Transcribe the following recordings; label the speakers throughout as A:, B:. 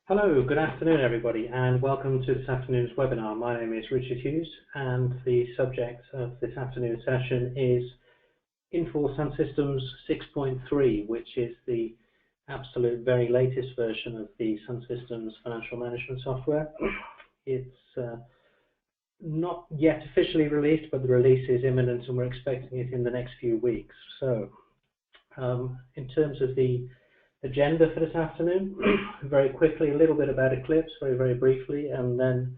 A: Hello, good afternoon everybody, and welcome to this afternoon's webinar. My name is Richard Hughes, and the subject of this afternoon's session is Infor SunSystems 6.3, which is the absolute very latest version of the SunSystems financial management software. It's not yet officially released, but the release is imminent and we're expecting it in the next few weeks. So, in terms of the agenda for this afternoon, very quickly, a little bit about Eclipse, very briefly, and then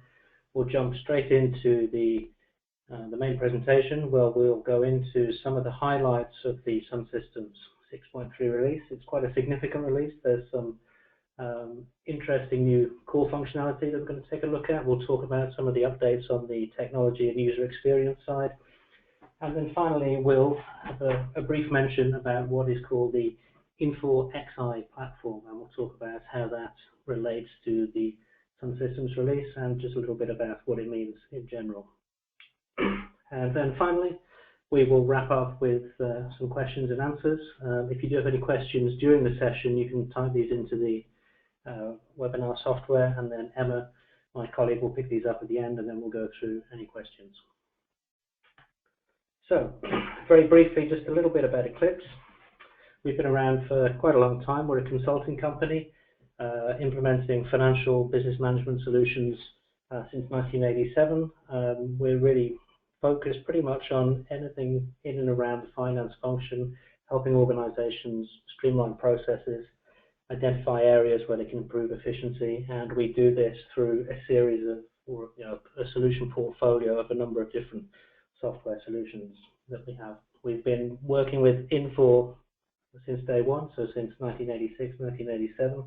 A: we'll jump straight into the main presentation, where we'll go into some of the highlights of the SunSystems 6.3 release. It's quite a significant release. There's some interesting new core functionality that we're going to take a look at. We'll talk about some of the updates on the technology and user experience side. And then finally, we'll have a brief mention about what is called the Infor Xi platform, and we'll talk about how that relates to the SunSystems release and just a little bit about what it means in general. And then finally, we will wrap up with some questions and answers. If you do have any questions during the session, you can type these into the webinar software, and then Emma, my colleague, will pick these up at the end, and then we'll go through any questions. So, very briefly, just a little bit about Eclipse. We've been around for quite a long time. We're a consulting company implementing financial business management solutions since 1987. We're really focused pretty much on anything in and around the finance function, helping organizations streamline processes, identify areas where they can improve efficiency, and we do this through a series of, a solution portfolio of a number of different software solutions that we have. We've been working with Infor since day one, so since 1986, 1987,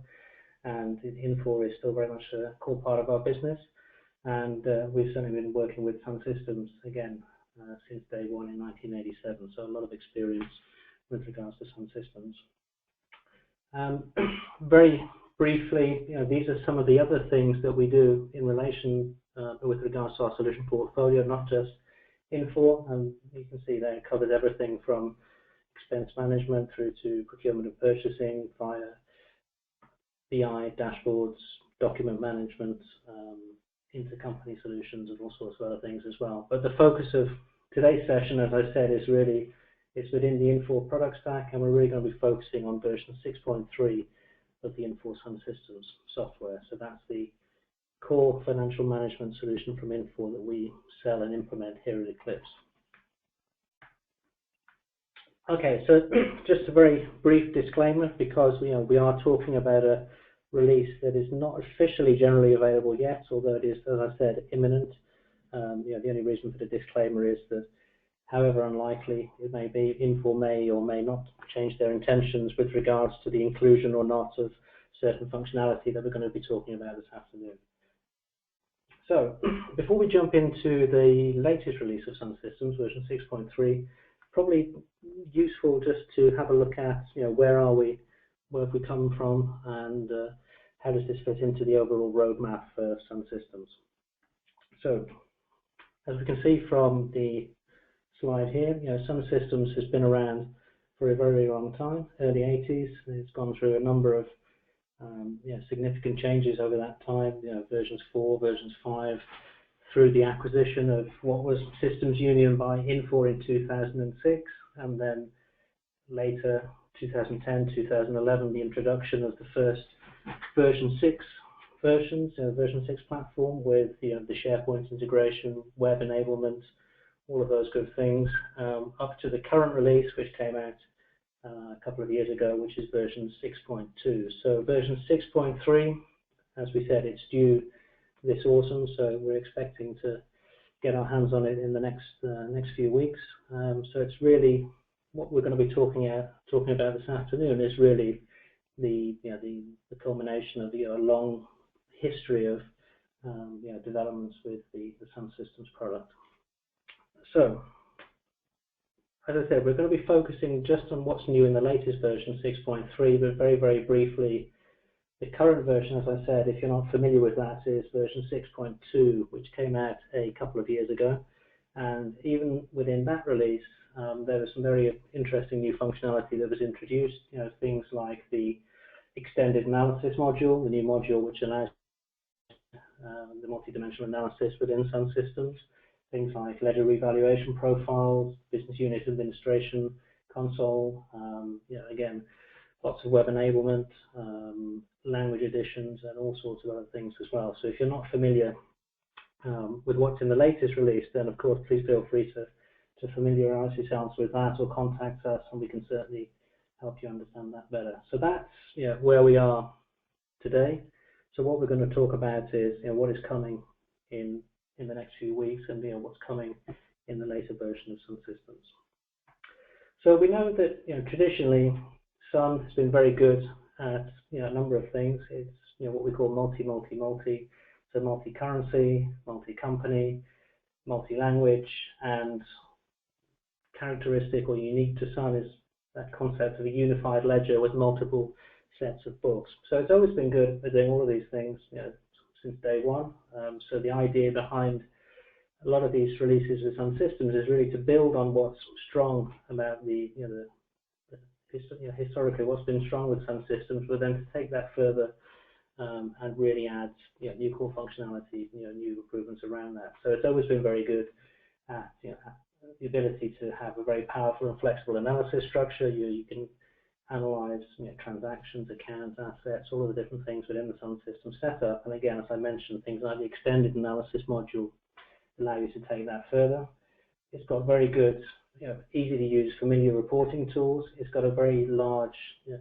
A: and Infor is still very much a core part of our business, and we've certainly been working with SunSystems again since day one in 1987, so a lot of experience with regards to SunSystems. Very briefly, these are some of the other things that we do in relation with regards to our solution portfolio, not just Infor, and you can see there it covers everything from expense management through to procurement and purchasing via BI, dashboards, document management, intercompany solutions, and all sorts of other things as well. But the focus of today's session, as I said, is within the Infor product stack, and we're really going to be focusing on version 6.3 of the Infor SunSystems software. So that's the core financial management solution from Infor that we sell and implement here at Eclipse. Okay, so just a very brief disclaimer, because we are talking about a release that is not officially generally available yet, although it is, as I said, imminent. The only reason for the disclaimer is that, however unlikely it may be, Infor may or may not change their intentions with regards to the inclusion or not of certain functionality that we're going to be talking about this afternoon. So, before we jump into the latest release of SunSystems, version 6.3, probably useful just to have a look at, where are we, where have we come from, and how does this fit into the overall roadmap for SunSystems. So, as we can see from the slide here, SunSystems has been around for a very long time, early 80s. It's gone through a number of significant changes over that time, versions 4, versions 5, through the acquisition of what was Systems Union by Infor in 2006, and then later, 2010, 2011, the introduction of the first version 6 version 6 platform with the SharePoint integration, web enablement, all of those good things, up to the current release, which came out a couple of years ago, which is version 6.2. So version 6.3, as we said, it's due this autumn, so we're expecting to get our hands on it in the next few weeks. So it's really what we're going to be talking about this afternoon is really the culmination of the long history of developments with the SunSystems product. So, as I said, we're going to be focusing just on what's new in the latest version 6.3, but very briefly. The current version, as I said, if you're not familiar with that, is version 6.2, which came out a couple of years ago. And even within that release, there was some very interesting new functionality that was introduced. Things like the extended analysis module, the new module which allows the multi-dimensional analysis within SunSystems, things like ledger revaluation profiles, business unit administration console, again, lots of web enablement, language additions, and all sorts of other things as well. So if you're not familiar with what's in the latest release, then of course please feel free to familiarize yourselves with that or contact us, and we can certainly help you understand that better. So that's where we are today. So what we're going to talk about is what is coming in the next few weeks, and what's coming in the later version of SunSystems. So we know that traditionally Sun has been very good at a number of things. It's what we call multi, so multi-currency, multi-company, multi-language, and characteristic or unique to Sun is that concept of a unified ledger with multiple sets of books. So it's always been good at doing all of these things since day one. So the idea behind a lot of these releases with SunSystems is really to build on what's strong about historically what's been strong with SunSystems, but then to take that further and really add new core functionality, new improvements around that. So it's always been very good at the ability to have a very powerful and flexible analysis structure. You can analyze transactions, accounts, assets, all of the different things within the SunSystems setup. And again, as I mentioned, things like the extended analysis module allow you to take that further. It's got very good, easy to use, familiar reporting tools. It's got a very large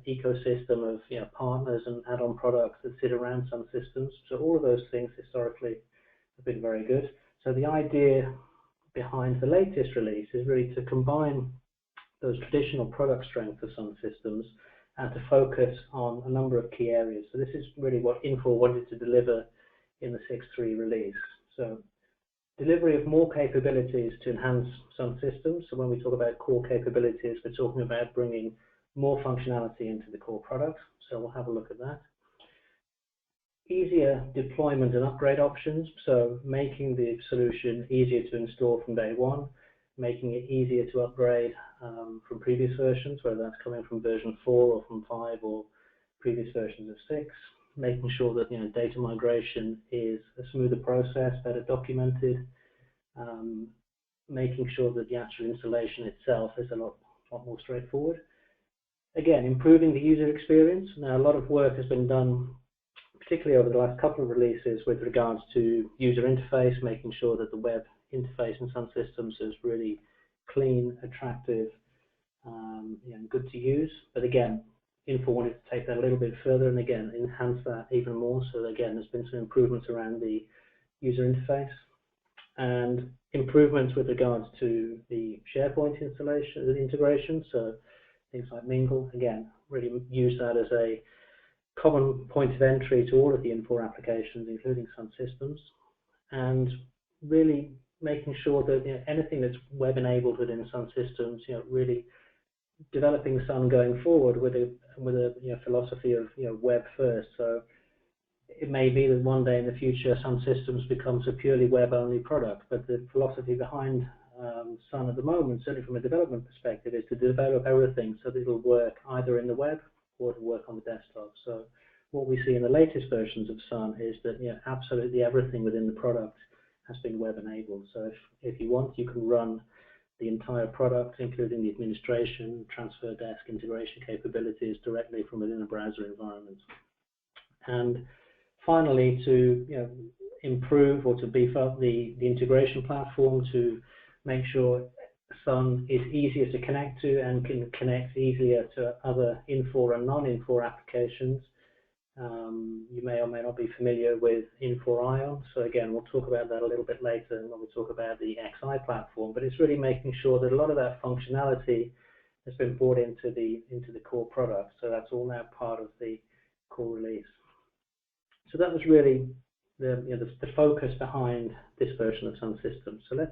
A: ecosystem of partners and add-on products that sit around SunSystems. So all of those things historically have been very good. So the idea behind the latest release is really to combine those traditional product strengths of SunSystems and to focus on a number of key areas. So this is really what Infor wanted to deliver in the 6.3 release. So delivery of more capabilities to enhance SunSystems. So when we talk about core capabilities, we're talking about bringing more functionality into the core product. So we'll have a look at that. Easier deployment and upgrade options, so making the solution easier to install from day one, making it easier to upgrade from previous versions, whether that's coming from version 4 or from 5 or previous versions of 6, making sure that data migration is a smoother process, better documented, making sure that the actual installation itself is a lot more straightforward. Again, improving the user experience. Now, a lot of work has been done, particularly over the last couple of releases, with regards to user interface, making sure that the web interface in SunSystems is really clean, attractive, and good to use. But again, Infor wanted to take that a little bit further and again enhance that even more. So again, there's been some improvements around the user interface and improvements with regards to the SharePoint installation, the integration. So things like Ming.le, again, really use that as a common point of entry to all of the Infor applications, including SunSystems, and really making sure that anything that's web enabled within SunSystems, really developing Sun going forward with a philosophy of web first. So it may be that one day in the future SunSystems becomes a purely web only product, but the philosophy behind Sun at the moment, certainly from a development perspective, is to develop everything so that it'll work either in the web or to work on the desktop. So what we see in the latest versions of Sun is that absolutely everything within the product has been web enabled. So if you want, you can run the entire product, including the administration, transfer desk, integration capabilities directly from within a browser environment. And finally, to improve or to beef up the integration platform to make sure Sun is easier to connect to and can connect easier to other Infor and non-Infor applications. You may or may not be familiar with Infor Ion. So again, we'll talk about that a little bit later when we talk about the Xi platform. But it's really making sure that a lot of that functionality has been brought into the core product. So that's all now part of the core release. So that was really the focus behind this version of SunSystems. So let's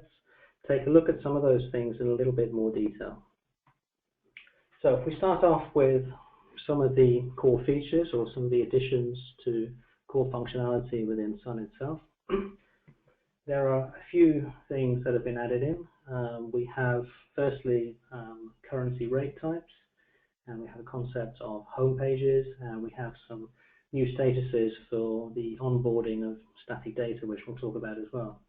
A: take a look at some of those things in a little bit more detail. So if we start off with some of the core features or some of the additions to core functionality within Sun itself, there are a few things that have been added in. We have firstly currency rate types. and we have a concept of home pages, and we have some new statuses for the onboarding of static data, which we'll talk about as well.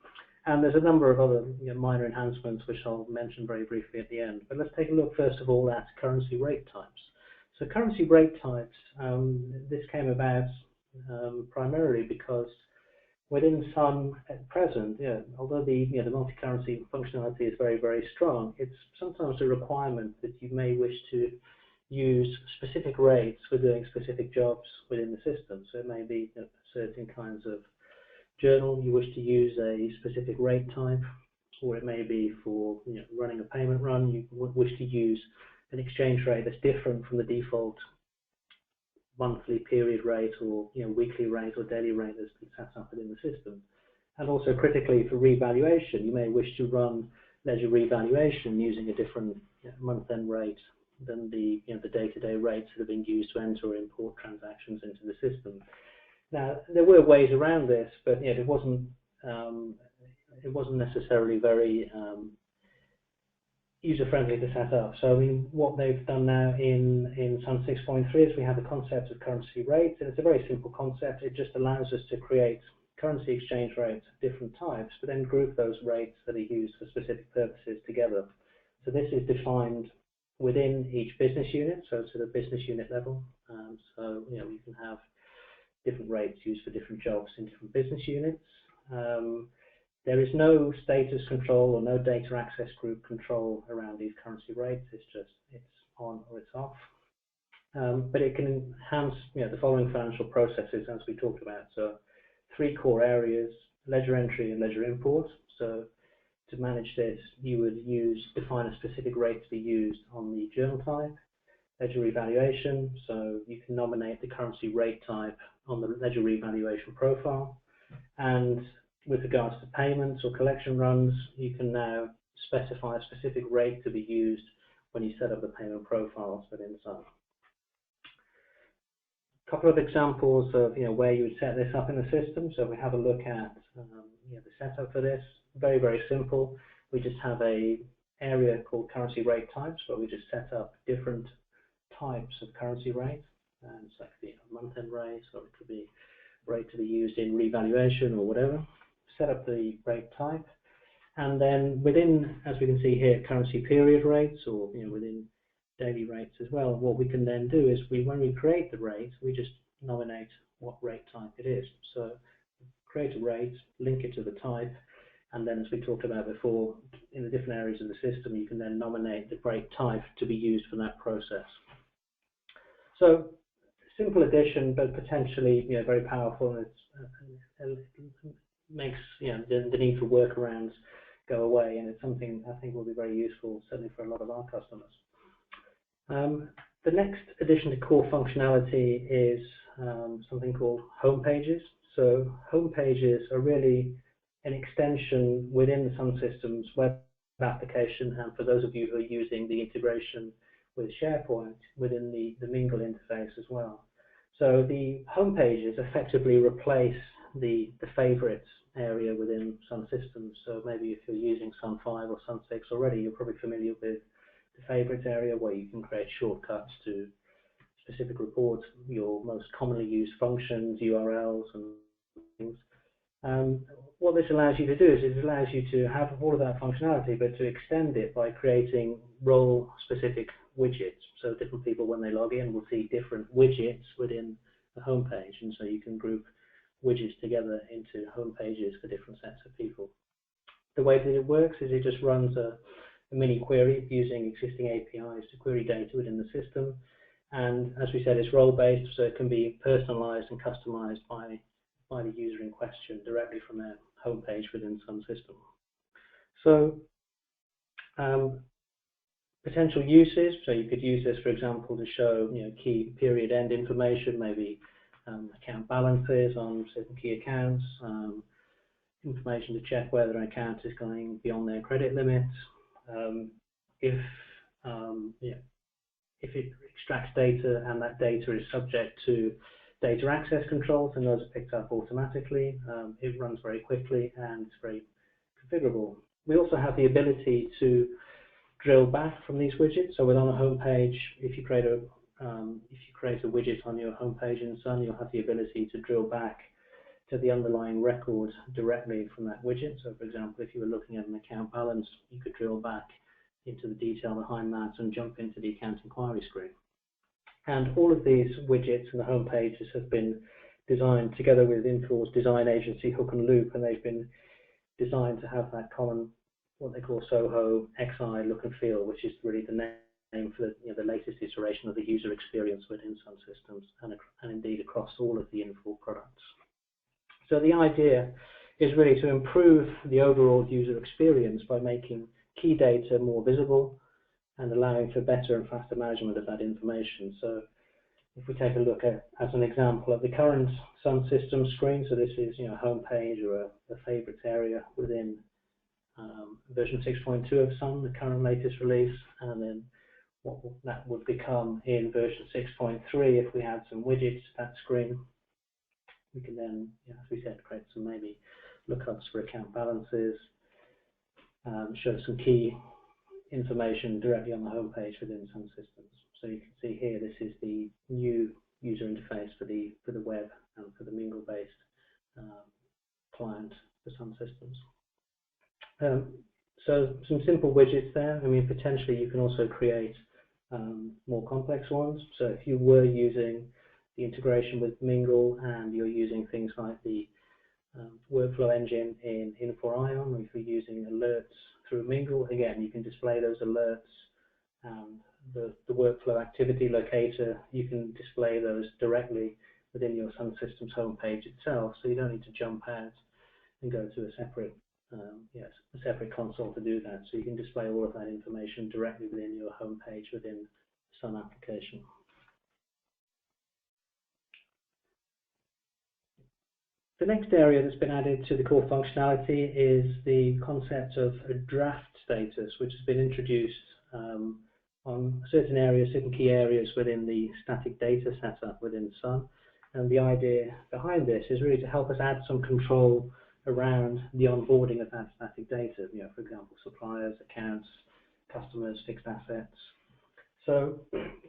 A: And there's a number of other minor enhancements which I'll mention very briefly at the end. But let's take a look first of all at currency rate types. So currency rate types, this came about primarily because within Sun at present, although the multi-currency functionality is very, very strong, it's sometimes a requirement that you may wish to use specific rates for doing specific jobs within the system. So it may be certain kinds of journal you wish to use a specific rate type, or it may be for running a payment run you wish to use an exchange rate that's different from the default monthly period rate or weekly rate or daily rate that's been set up within the system. And also critically for revaluation, you may wish to run ledger revaluation using a different month-end rate than the day-to-day rates that have been used to enter or import transactions into the system. Now there were ways around this, but it wasn't necessarily very user-friendly to set up. So what they've done now in Sun 6.3 is we have the concept of currency rates, and it's a very simple concept. It just allows us to create currency exchange rates of different types, but then group those rates that are used for specific purposes together. So this is defined within each business unit, so it's at a business unit level. So you can have different rates used for different jobs in different business units. There is no status control or no data access group control around these currency rates. It's on or it's off. But it can enhance the following financial processes as we talked about. So 3 core areas: ledger entry and ledger import. So to manage this, you would define a specific rate to be used on the journal type. Ledger revaluation, so you can nominate the currency rate type on the ledger revaluation profile. And with regards to payments or collection runs, you can now specify a specific rate to be used when you set up the payment profiles within Sun. A couple of examples of where you would set this up in the system. So we have a look at the setup for this. Very, very simple. We just have a area called currency rate types where we just set up different types of currency rates. And so it could be a month-end rate, or it could be rate to be used in revaluation or whatever. Set up the rate type, and then within, as we can see here, currency period rates, or within daily rates as well, what we can then do is when we create the rate, we just nominate what rate type it is. So create a rate, link it to the type, and then as we talked about before, in the different areas of the system, you can then nominate the rate type to be used for that process. So simple addition, but potentially very powerful, and it makes the need for workarounds go away, and it's something I think will be very useful, certainly for a lot of our customers. The next addition to core functionality is something called home pages. So home pages are really an extension within the SunSystems web application, and for those of you who are using the integration with SharePoint within the Ming.le interface as well. So the home pages effectively replace the favorites area within SunSystems. So maybe if you're using Sun 5 or Sun 6 already, you're probably familiar with the favorites area where you can create shortcuts to specific reports, your most commonly used functions, URLs and things. What this allows you to do is it allows you to have all of that functionality, but to extend it by creating role-specific widgets. So different people, when they log in, will see different widgets within the home page, and so you can group widgets together into home pages for different sets of people. The way that it works is it just runs a mini query using existing APIs to query data within the system, and as we said, it's role-based, so it can be personalized and customized by the user in question directly from their home page within SunSystem. So potential uses, so you could use this, for example, to show key period end information, maybe account balances on certain key accounts, information to check whether an account is going beyond their credit limits. If it extracts data and that data is subject to data access controls, and those are picked up automatically. It runs very quickly and it's very configurable. We also have the ability to drill back from these widgets. So within a home page, if you create a widget on your home page in Sun, you'll have the ability to drill back to the underlying record directly from that widget. So for example, if you were looking at an account balance, you could drill back into the detail behind that and jump into the account inquiry screen. And all of these widgets and the home pages have been designed together with Infor's design agency Hook and Loop, and they've been designed to have that common, what they call Soho Xi look and feel, which is really the name for the latest iteration of the user experience within SunSystems and indeed across all of the Infor products. So the idea is really to improve the overall user experience by making key data more visible and allowing for better and faster management of that information. So if we take a look at, as an example, of the current SunSystems screen, so this is a home page or a favorites area within version 6.2 of Sun, the current latest release, and then what that would become in version 6.3 if we had some widgets to that screen. We can then, as we said, create some maybe lookups for account balances, show some key information directly on the home page within SunSystems. So you can see here, this is the new user interface for the web and for the Ming.le-based client for SunSystems. So some simple widgets there. I mean, potentially you can also create more complex ones. So if you were using the integration with Ming.le and you're using things like the workflow engine in Infor Xi, or if you're using alerts through Ming.le, again, you can display those alerts. The workflow activity locator, you can display those directly within your SunSystems homepage itself, so you don't need to jump out and go to a separate console to do that. So you can display all of that information directly within your homepage within the Sun application. The next area that's been added to the core functionality is the concept of a draft status, which has been introduced on certain areas, certain key areas within the static data setup within Sun. And the idea behind this is really to help us add some control around the onboarding of that static data, for example, suppliers, accounts, customers, fixed assets. So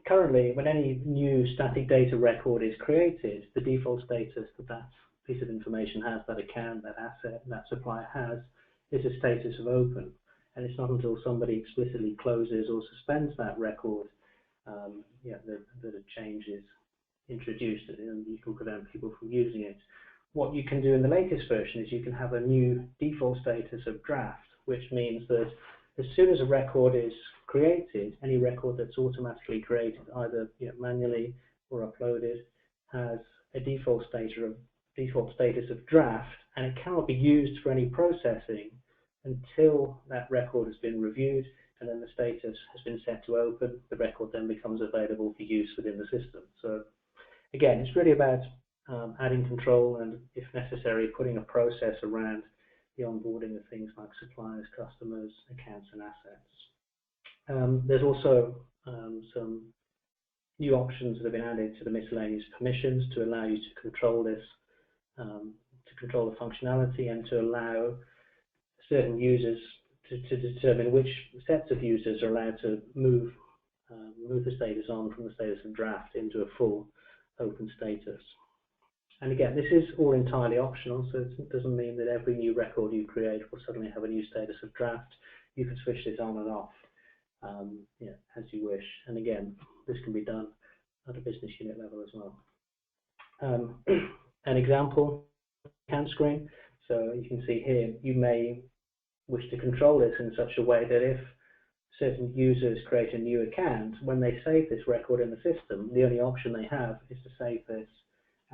A: currently, when any new static data record is created, the default status that piece of information has, that account, that asset, that supplier has, is a status of open. And it's not until somebody explicitly closes or suspends that record that a change is introduced and you can prevent people from using it. What you can do in the latest version is you can have a new default status of draft, which means that as soon as a record is created, any record that's automatically created, either manually or uploaded, has a default status of draft, and it cannot be used for any processing until that record has been reviewed and then the status has been set to open. The record then becomes available for use within the system. So again, it's really about adding control and, if necessary, putting a process around the onboarding of things like suppliers, customers, accounts, and assets. There's also some new options that have been added to the miscellaneous permissions to allow you to control this, to control the functionality and to allow certain users to determine which sets of users are allowed to move the status on from the status of draft into a full open status. And again, this is all entirely optional, so it doesn't mean that every new record you create will suddenly have a new status of draft. You can switch this on and off as you wish. And again, this can be done at a business unit level as well. An example, account screen. So you can see here, you may wish to control this in such a way that if certain users create a new account, when they save this record in the system, the only option they have is to save this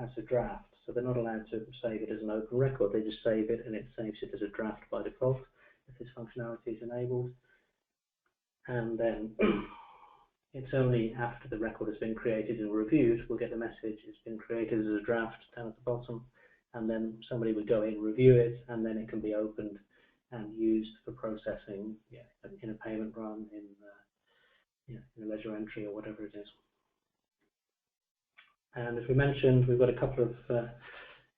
A: as a draft. So they're not allowed to save it as an open record, they just save it and it saves it as a draft by default if this functionality is enabled. And then it's only after the record has been created and reviewed, we'll get the message it's been created as a draft down at the bottom, and then somebody would go in, review it, and then it can be opened and used for processing in a payment run, in a ledger entry or whatever it is. And as we mentioned, we've got a couple of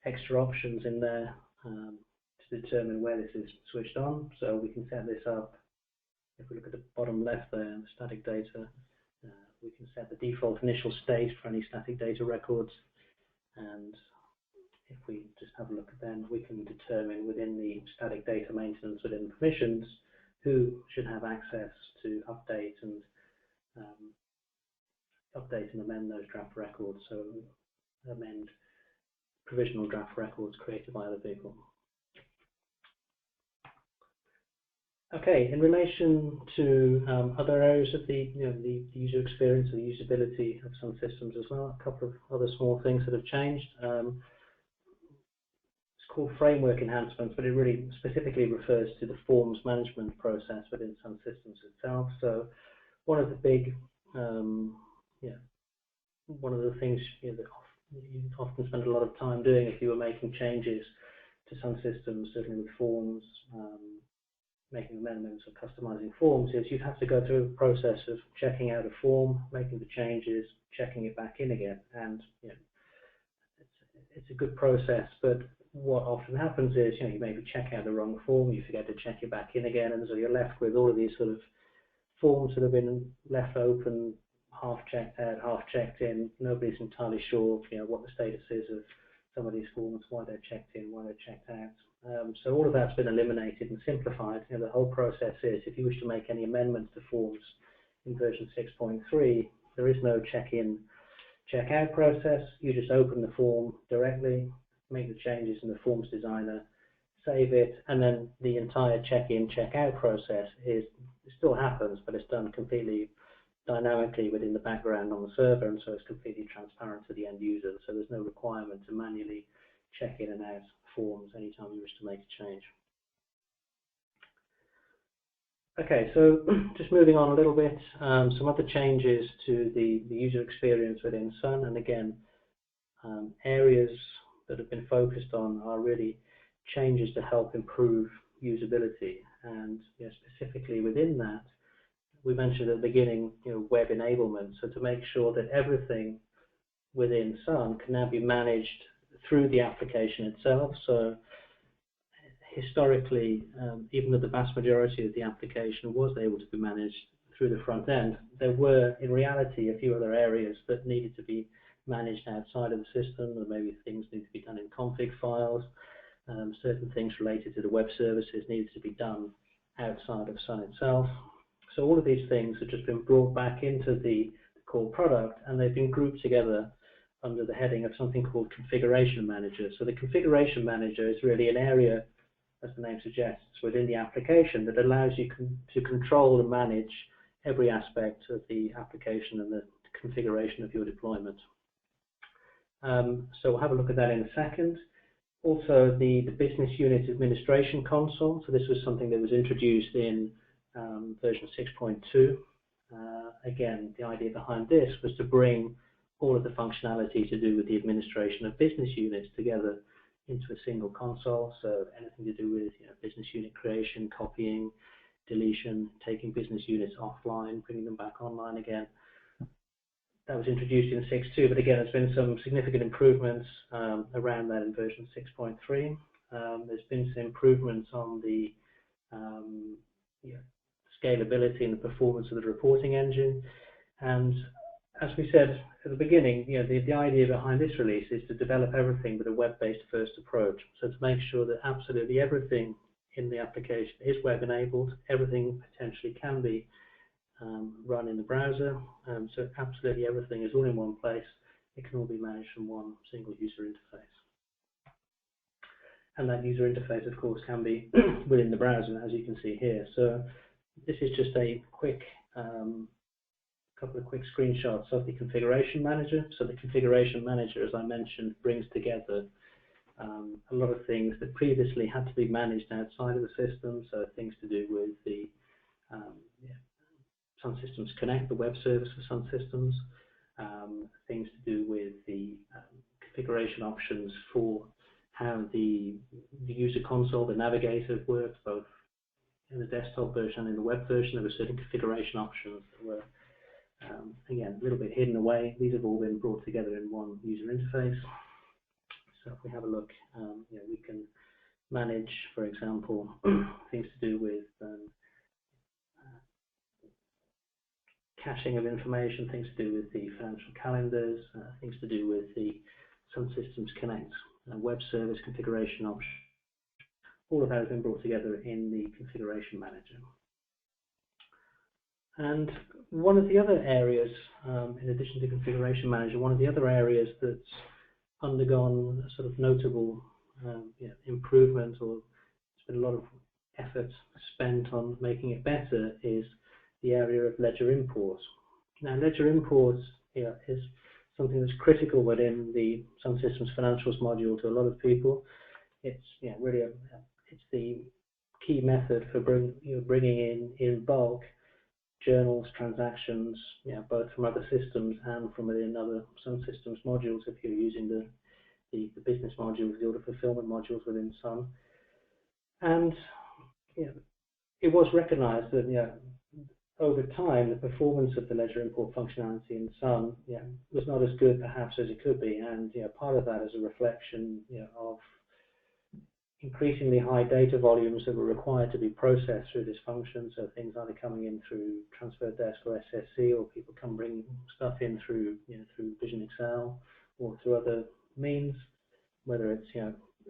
A: extra options in there to determine where this is switched on. So we can set this up if we look at the bottom left there, the static data, we can set the default initial state for any static data records, and if we just have a look at them, we can determine within the static data maintenance within permissions who should have access to update and amend those draft records, so amend provisional draft records created by other people. Okay, in relation to other areas of the the user experience or the usability of some systems as well, a couple of other small things that have changed. It's called framework enhancements, but it really specifically refers to the forms management process within some systems itself. So one of the big, one of the things that you often spend a lot of time doing if you were making changes to some systems, certainly with forms, making amendments or customizing forms, is you'd have to go through a process of checking out a form, making the changes, checking it back in again, and it's a good process. But what often happens is you maybe check out the wrong form, you forget to check it back in again, and so you're left with all of these sort of forms that have been left open, half checked out, half checked in. Nobody's entirely sure what the status is of some of these forms, why they're checked in, why they're checked out. So all of that's been eliminated and simplified. The whole process is, if you wish to make any amendments to forms in version 6.3, there is no check-in, check-out process. You just open the form directly, make the changes in the forms designer, save it, and then the entire check-in, check-out process still happens, but it's done completely dynamically within the background on the server, and so it's completely transparent to the end user. So there's no requirement to manually check in and out forms anytime you wish to make a change. Okay, so just moving on a little bit, some other changes to the user experience within Sun, and again, areas that have been focused on are really changes to help improve usability, and specifically within that, we mentioned at the beginning, web enablement, so to make sure that everything within Sun can now be managed through the application itself. So historically, even though the vast majority of the application was able to be managed through the front end, there were in reality a few other areas that needed to be managed outside of the system, and maybe things need to be done in config files. Certain things related to the web services needed to be done outside of Sun itself. So all of these things have just been brought back into the core product, and they've been grouped together under the heading of something called Configuration Manager. So the Configuration Manager is really an area, as the name suggests, within the application that allows you to control and manage every aspect of the application and the configuration of your deployment. So we'll have a look at that in a second. Also, the Business Unit Administration Console. So this was something that was introduced in version 6.2. Again, the idea behind this was to bring all of the functionality to do with the administration of business units together into a single console. So anything to do with business unit creation, copying, deletion, taking business units offline, bringing them back online again. That was introduced in 6.2, but again, there's been some significant improvements around that in version 6.3. There's been some improvements on the scalability and the performance of the reporting engine. And as we said at the beginning, the idea behind this release is to develop everything with a web-based first approach. So to make sure that absolutely everything in the application is web-enabled, everything potentially can be run in the browser. So absolutely everything is all in one place. It can all be managed from one single user interface. And that user interface, of course, can be within the browser, as you can see here. So this is just a quick couple of quick screenshots of the Configuration Manager. So the Configuration Manager, as I mentioned, brings together a lot of things that previously had to be managed outside of the system. So things to do with the SunSystems Connect, the web service for SunSystems, things to do with the configuration options for how the user console, the navigator works, both in the desktop version and in the web version. There were certain configuration options that were, again, a little bit hidden away. These have all been brought together in one user interface. So if we have a look, we can manage, for example, things to do with caching of information, things to do with the financial calendars, things to do with the SunSystems Connect web service configuration option. All of that has been brought together in the configuration manager. And one of the other areas, in addition to configuration manager, one of the other areas that's undergone a sort of notable improvement, or there's been a lot of effort spent on making it better, is the area of ledger imports. Now, ledger imports is something that's critical within the SunSystems Financials module to a lot of people. It's really it's the key method for bringing in bulk journals, transactions, both from other systems and from within other SunSystems modules. If you're using the business modules, the order fulfillment modules within Sun, and it was recognised that over time the performance of the ledger import functionality in Sun was not as good perhaps as it could be, and part of that is a reflection of increasingly high data volumes that were required to be processed through this function. So things either coming in through transfer desk or SSC, or people come bring stuff in through through Vision Excel or through other means, whether it's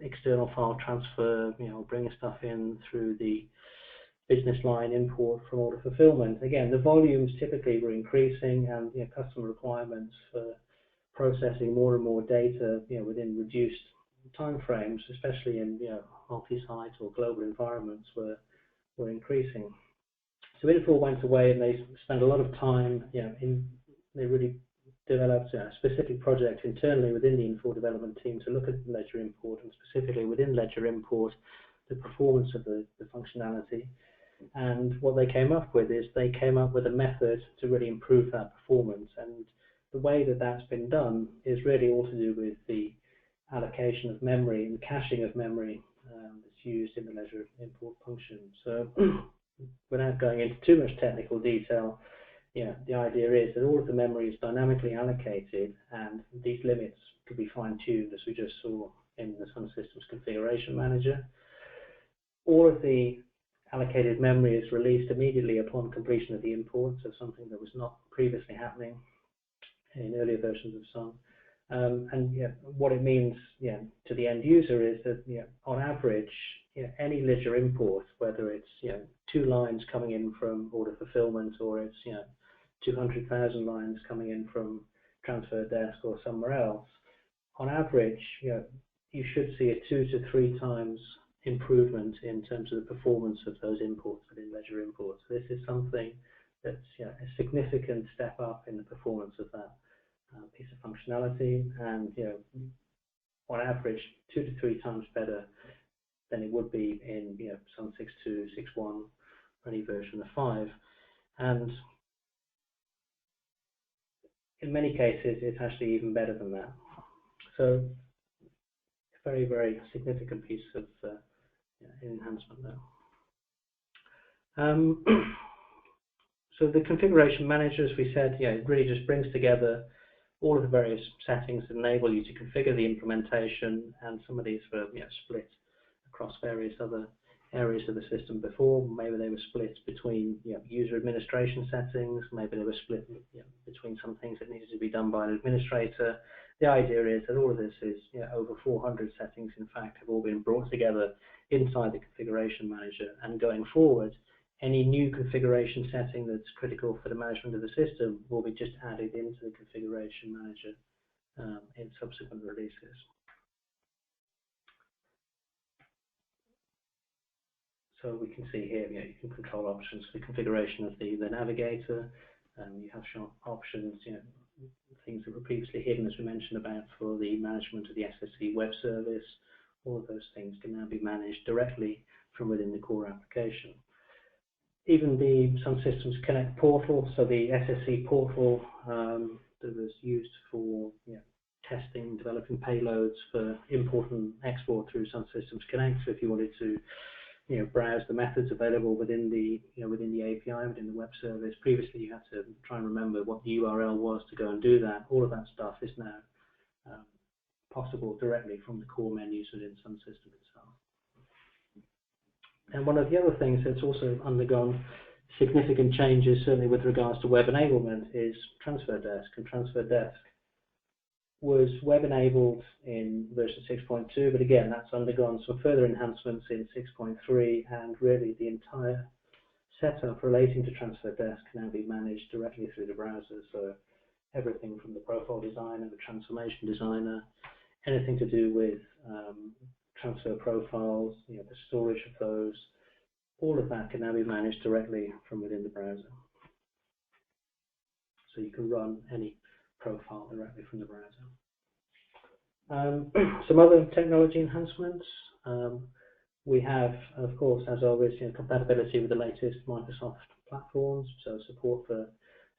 A: external file transfer, bringing stuff in through the business line import from order fulfillment. Again, the volumes typically were increasing, and customer requirements for processing more and more data within reduced time frames, especially in multi-site or global environments, were increasing. So Infor went away and they spent a lot of time. They really developed a specific project internally within the Infor development team to look at ledger import, and specifically within ledger import, the performance of the functionality. And what they came up with is they came up with a method to really improve that performance. And the way that that's been done is really all to do with the allocation of memory and caching of memory that's used in the ledger import function. So without going into too much technical detail, the idea is that all of the memory is dynamically allocated, and these limits could be fine-tuned, as we just saw in the SunSystems configuration manager. All of the allocated memory is released immediately upon completion of the import, so something that was not previously happening in earlier versions of Sun. And what it means to the end user is that on average, any ledger import, whether it's 2 lines coming in from order fulfillment, or it's 200,000 lines coming in from transfer desk or somewhere else, on average, you should see a 2 to 3 times improvement in terms of the performance of those imports within ledger imports. So this is something that's a significant step up in the performance of that piece of functionality, and on average 2 to 3 times better than it would be in Sun 6.2, 6.1, or any version of 5. And in many cases, it's actually even better than that. So a very, very significant piece of enhancement there. So the configuration manager, as we said, it really just brings together all of the various settings that enable you to configure the implementation, and some of these were split across various other areas of the system before. Maybe they were split between user administration settings, maybe they were split between some things that needed to be done by an administrator. The idea is that all of this is over 400 settings, in fact, have all been brought together inside the configuration manager, and going forward, any new configuration setting that's critical for the management of the system will be just added into the configuration manager in subsequent releases. So we can see here, you can control options for the configuration of the navigator. You have shown options, things that were previously hidden, as we mentioned about, for the management of the SSC web service. All of those things can now be managed directly from within the core application. Even the SunSystems Connect portal, so the SSC portal that was used for testing, developing payloads for import and export through SunSystems Connect. So if you wanted to browse the methods available within the within the API, within the web service, previously you had to try and remember what the URL was to go and do that. All of that stuff is now possible directly from the core menus within SunSystem itself. And one of the other things that's also undergone significant changes, certainly with regards to web enablement, is Transfer Desk. And Transfer Desk was web enabled in version 6.2, but again, that's undergone some further enhancements in 6.3, and really the entire setup relating to Transfer Desk can now be managed directly through the browser. So everything from the profile designer, the transformation designer, anything to do with transfer profiles, the storage of those, all of that can now be managed directly from within the browser. So you can run any profile directly from the browser. Some other technology enhancements. We have, of course, as always, compatibility with the latest Microsoft platforms, so support for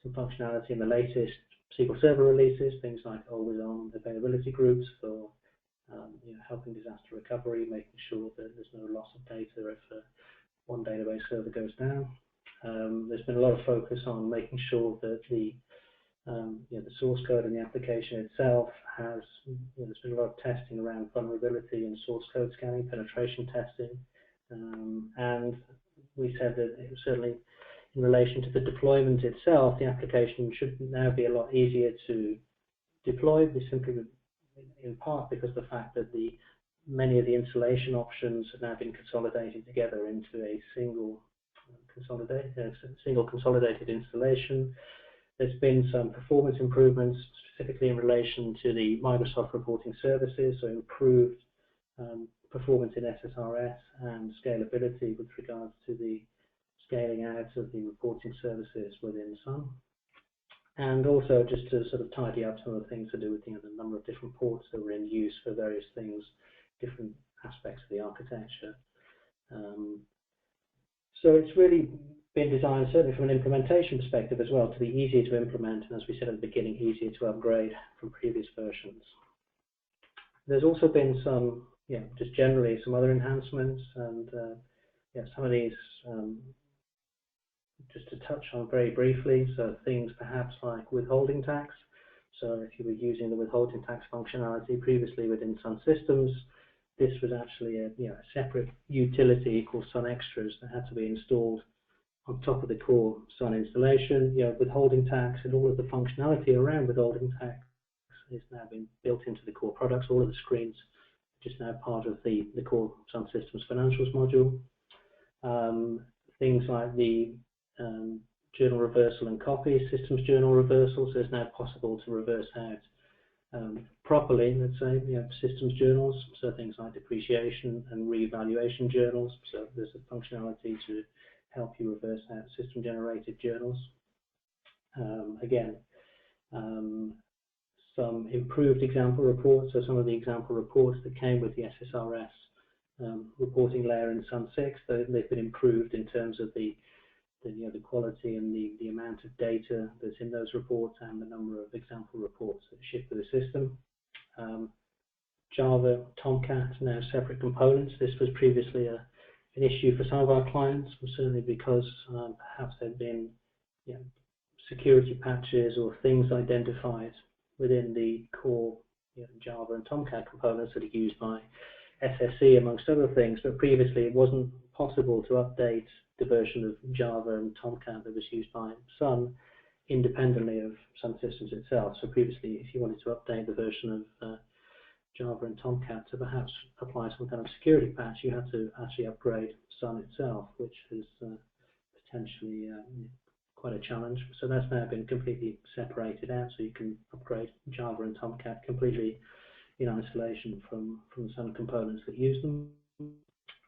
A: some functionality in the latest SQL Server releases, things like always-on availability groups for helping disaster recovery, making sure that there's no loss of data if one database server goes down. There's been a lot of focus on making sure that the source code and the application itself has, there's been a lot of testing around vulnerability and source code scanning, penetration testing, and we said that it was certainly in relation to the deployment itself, the application should now be a lot easier to deploy, simply in part because of the fact that many of the installation options have now been consolidated together into a single consolidated installation. There's been some performance improvements, specifically in relation to the Microsoft reporting services, so improved performance in SSRS and scalability with regards to the scaling out of the reporting services within Sun. And also just to sort of tidy up some of the things to do with the number of different ports that were in use for various things, different aspects of the architecture. So it's really been designed, certainly from an implementation perspective as well, to be easier to implement, and as we said at the beginning, easier to upgrade from previous versions. There's also been some, just generally some other enhancements, and some of these just to touch on very briefly. So things perhaps like withholding tax. So if you were using the withholding tax functionality previously within SunSystems, this was actually a separate utility called Sun Extras that had to be installed on top of the core Sun installation. Withholding tax and all of the functionality around withholding tax is now being built into the core products. All of the screens are just now part of the core SunSystems financials module. Things like the journal reversal and copy, systems journal reversals. So it's now possible to reverse out properly, let's say, systems journals, so things like depreciation and reevaluation journals. So there's a functionality to help you reverse out system-generated journals. Again, some improved example reports. So some of the example reports that came with the SSRS reporting layer in Sun 6, they've been improved in terms of the quality and the amount of data that's in those reports and the number of example reports that ship to the system. Java, Tomcat, now separate components. This was previously an issue for some of our clients, certainly because perhaps there'd been security patches or things identified within the core Java and Tomcat components that are used by SSE, amongst other things, but previously it wasn't possible to update the version of Java and Tomcat that was used by Sun independently of SunSystems itself. So previously, if you wanted to update the version of Java and Tomcat to perhaps apply some kind of security patch, you had to actually upgrade Sun itself, which is potentially quite a challenge. So that's now been completely separated out, so you can upgrade Java and Tomcat completely in isolation from Sun components that use them.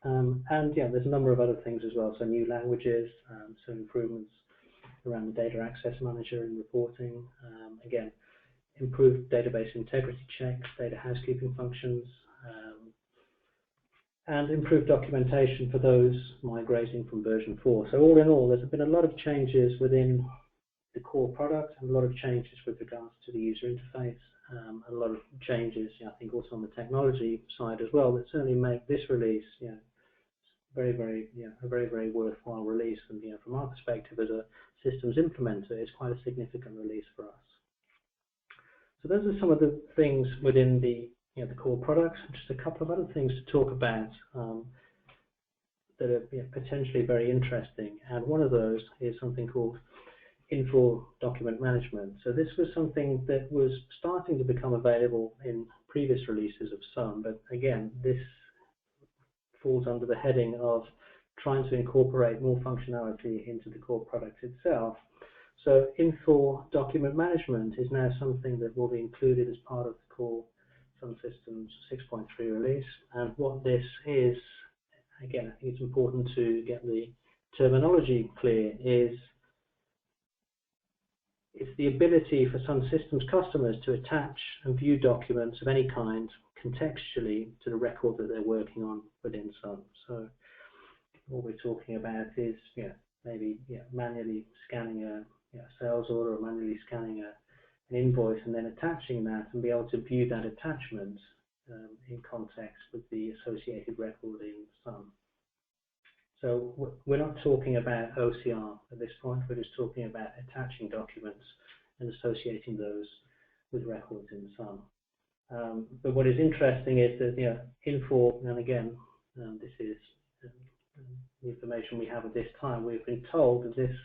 A: And there's a number of other things as well. So new languages, some improvements around the data access manager and reporting. Again, improved database integrity checks, data housekeeping functions, and improved documentation for those migrating from version 4. So all in all, there's been a lot of changes within the core product and a lot of changes with regards to the user interface. A lot of changes, I think, also on the technology side as well, that certainly make this release, a very, very worthwhile release. And from our perspective as a systems implementer, it's quite a significant release for us. So those are some of the things within the the core products. Just a couple of other things to talk about. that are potentially very interesting, and one of those is something called Infor Document Management. So this was something that was starting to become available in previous releases of Sun, but again, this falls under the heading of trying to incorporate more functionality into the core product itself. So Infor Document Management is now something that will be included as part of the core SunSystems 6.3 release. And what this is, again, I think it's important to get the terminology clear, is it's the ability for SunSystems customers to attach and view documents of any kind contextually to the record that they're working on within Sun. So what we're talking about is maybe manually scanning a sales order, or manually scanning an invoice and then attaching that and be able to view that attachment in context with the associated record in Sun. So we're not talking about OCR at this point, we're just talking about attaching documents and associating those with records in Sun. But what is interesting is that Infor, and again, this is the information we have at this time, we've been told that this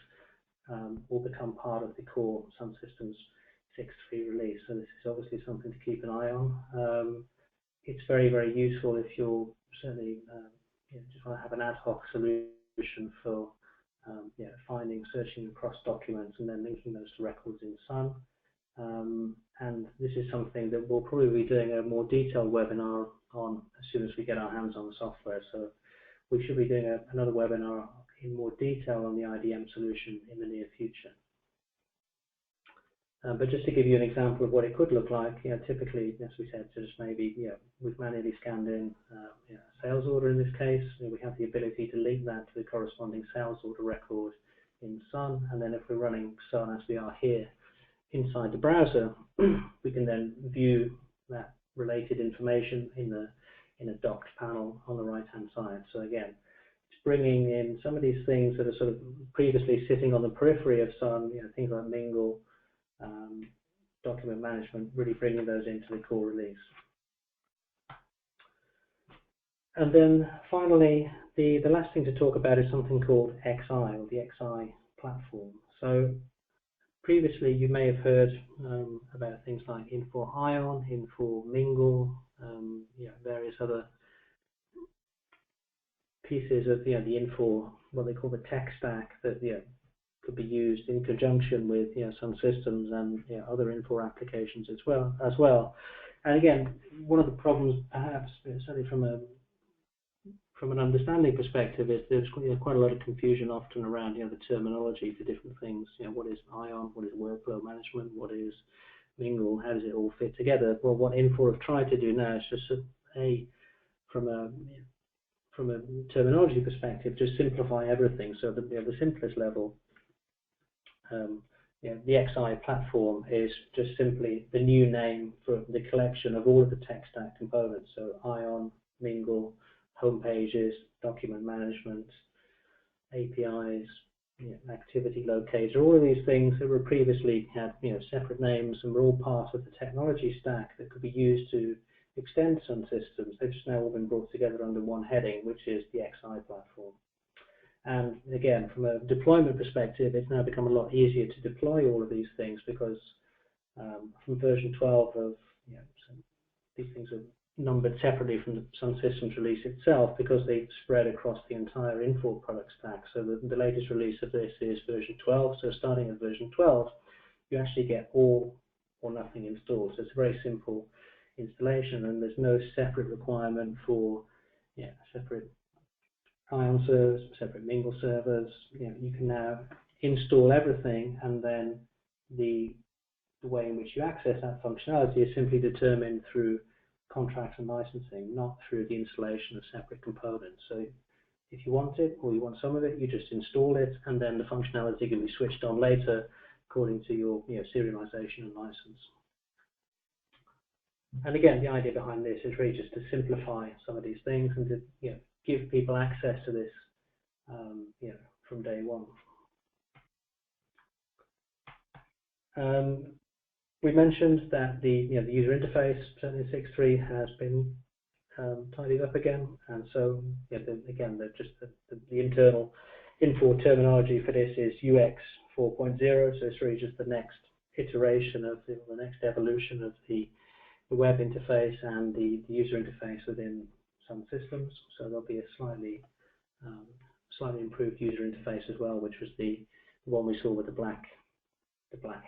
A: will become part of the core SunSystems 6.3 release. So this is obviously something to keep an eye on. It's very, very useful if you're certainly just want to have an ad hoc solution for finding, searching across documents and then linking those to records in Sun. And this is something that we'll probably be doing a more detailed webinar on as soon as we get our hands on the software. So we should be doing another webinar in more detail on the IDM solution in the near future. But just to give you an example of what it could look like, typically, as we said, just maybe we've manually scanned in a sales order in this case. We have the ability to link that to the corresponding sales order record in Sun, and then if we're running Sun as we are here inside the browser, we can then view that related information in a docked panel on the right-hand side. So again, it's bringing in some of these things that are sort of previously sitting on the periphery of Sun, things like Ming.le, document management, really bringing those into the core release. And then finally, the last thing to talk about is something called Xi, or the Xi platform. So previously you may have heard about things like Infor Ion, Infor Ming.le, various other pieces of the Infor, what they call the tech stack, that could be used in conjunction with SunSystems and other Infor applications as well. And again, one of the problems, perhaps, certainly from an understanding perspective, is there's quite a lot of confusion often around the terminology for different things. What is Ion? What is workflow management? What is Ming.le? How does it all fit together? Well, what Infor have tried to do now is just from a terminology perspective, just simplify everything. So that the simplest level, the Xi platform is just simply the new name for the collection of all of the tech stack components. So Ion, Ming.le, home pages, document management, APIs, activity locator, all of these things that were previously had separate names and were all part of the technology stack that could be used to extend SunSystems. They've just now all been brought together under one heading, which is the Xi platform. And again, from a deployment perspective, it's now become a lot easier to deploy all of these things because from version 12 of these things are numbered separately from the SunSystems release itself because they spread across the entire Infor product stack. So the latest release of this is version 12. So starting at version 12, you actually get all or nothing installed. So it's a very simple installation, and there's no separate requirement for separate Ion servers, separate Ming.le servers. You can now install everything, and then the way in which you access that functionality is simply determined through contracts and licensing, not through the installation of separate components. So if you want it, or you want some of it, you just install it, and then the functionality can be switched on later according to your serialization and license. And again, the idea behind this is really just to simplify some of these things and to give people access to this from day one. We mentioned that the user interface, certainly 6.3, has been tidied up again. And so, yeah, again, the internal Infor terminology for this is UX 4.0. So it's really just the next iteration of the next evolution of the web interface and the user interface within SunSystems. So there'll be a slightly improved user interface as well, which was the one we saw with the black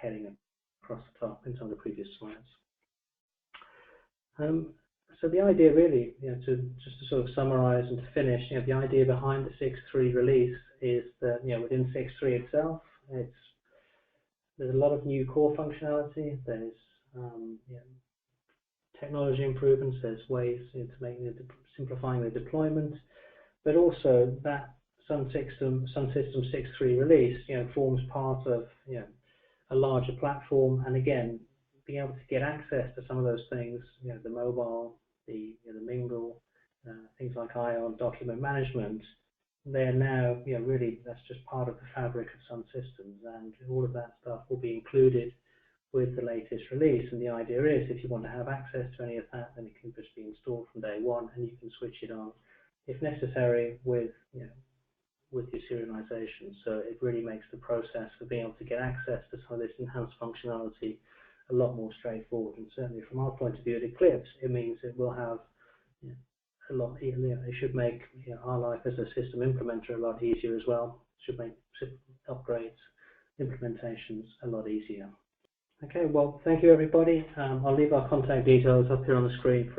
A: heading across the top in some of the previous slides. So the idea really, just to sort of summarize and to finish, the idea behind the 6.3 release is that, within 6.3 itself, there's a lot of new core functionality. There's technology improvements. There's ways to make simplifying the deployment, but also that SunSystems 6.3 release, forms part of a larger platform, and again, being able to get access to some of those things, the mobile, the Ming.le, things like Infor Document Management, they're now, really, that's just part of the fabric of SunSystems, and all of that stuff will be included with the latest release. And the idea is, if you want to have access to any of that, then it can just be installed from day one, and you can switch it on, if necessary, with your serialization. So it really makes the process of being able to get access to some of this enhanced functionality a lot more straightforward. And certainly from our point of view at Eclipse, it means it will have a lot. It should make our life as a system implementer a lot easier as well. It should make upgrades, implementations a lot easier. Okay, well, thank you everybody. I'll leave our contact details up here on the screen.